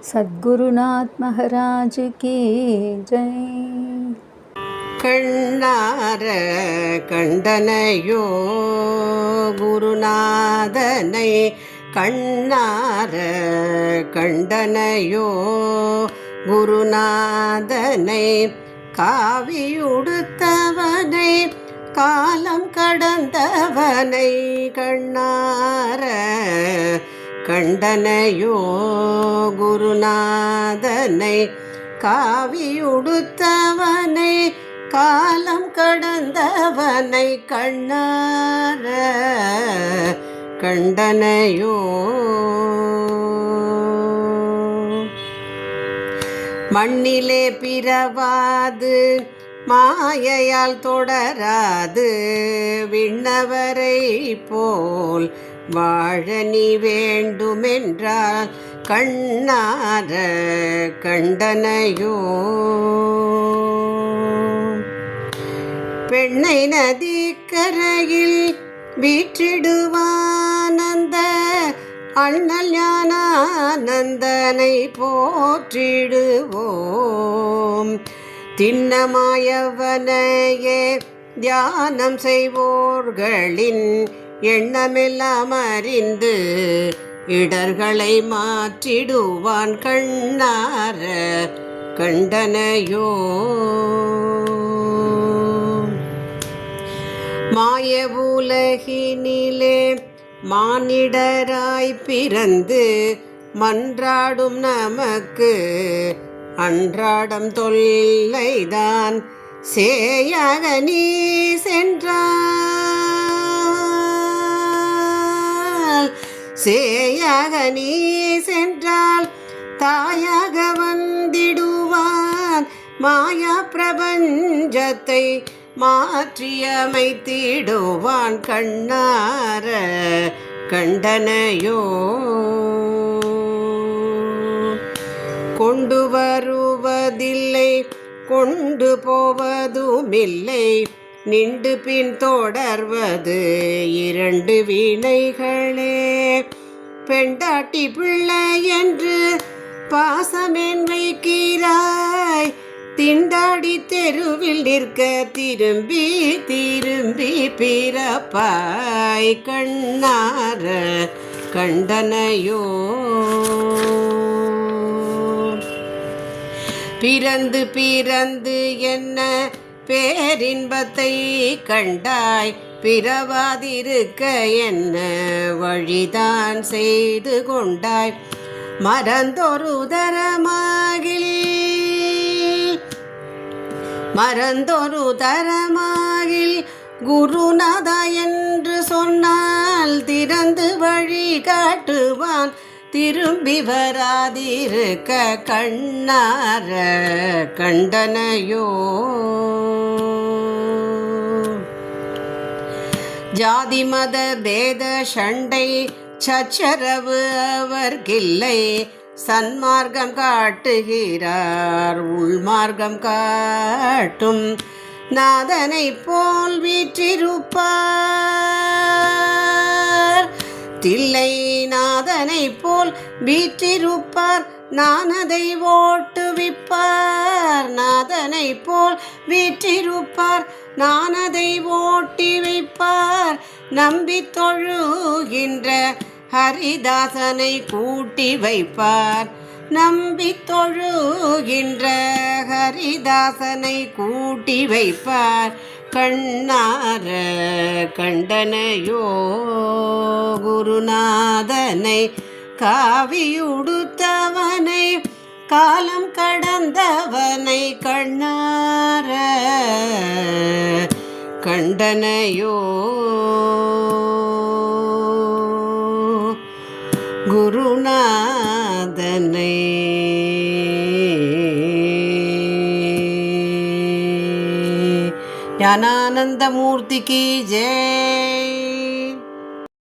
सद्गुरुनाथ महाराज की जय. கண்ணார கண்டனையோ குருநாதனை, கண்ணார கண்டனையோ குருநாதனை, காவியுடுத்தவனை காலம் கடந்தவனை, கண்ணார கண்டனையோ குருநாதனை, காவியுடுத்தவனை காலம் கடந்தவனை, கண்ணார கண்டனையோ. மண்ணிலே பிறவாது மாயையால் தொடராது விண்ணவரை போல் வாழ நீ வேண்டுமென்றால், கண்ணார கண்டனையோ. பெண்ணை நதிக்கரையில் வீற்றிடுவானந்த அண்ணல் ஞானானந்தனை போற்றிடுவோம். திண்ணமாயவனையே தியானம் செய்வோர்களின் எண்ணமெல்லாம் அறிந்து இடர்களை மாற்றிடுவான், கண்ணார கண்டனையோ. மாய உலகினிலே மானிடராய் பிறந்து மன்றாடும் நமக்கு அன்றாடம் தொல்லைதான் சேயாக நீ சென்றால், சேயாக நீ சென்றால் தாயாக வந்திடுவான். மாயா பிரபஞ்சத்தை மாற்றியமைத்திடுவான், கண்ணார கண்டனையோ. கொண்டு வருவதில்லை கொண்டு போவதுமில்லை, நின்று பின் தொடர்வது இரண்டு வினைகளே. பெண்டாட்டி பிள்ளை என்று பாசமேன் வைக்கிறாய், திண்டாடி தெருவில் நிற்க திரும்பி திரும்பி பிறப்பாய், கண்ணார கண்டனையோ. பிறந்து பிறந்து என்ன பேரின்பத்தை கண்டாய், பிறவாதிருக்க என்ன வழிதான் செய்து கொண்டாய். மறந்தொரு தரமாகில் மறந்தொரு தரமாகில் குருநாதா என்று சொன்னால் திறந்து வழி காட்டுவான், திரும்பி வராதிருக்க, கண்ணார கண்டனையோ. ஜாதி மத பேத சண்டை சச்சரவு அவர்கில்லை, சன்மார்க்கம் காட்டுகிறார் உள்மார்க்கம் காட்டும் நாதனை போல் வீற்றிருப்பார். தில்லை நாதனை போல் வீற்றிருப்பார், நானதை ஓட்டுவிப்பார். நாதனை போல் வீற்றிருப்பார், நானதை ஓட்டி வைப்பார். நம்பி தொழுகின்ற ஹரிதாசனை கூட்டி வைப்பார். நம்பி தொழுகின்ற ஹரிதாசனை கூட்டி வைப்பார், கண்ணார கண்டனையோ. குருநாதனை காவியுடுத்தவனை காலம் கடந்தவனை, கண்ணார கண்டனையோ. குருநாதனை. ஞானானந்த மூர்த்திக்கு ஜெய்.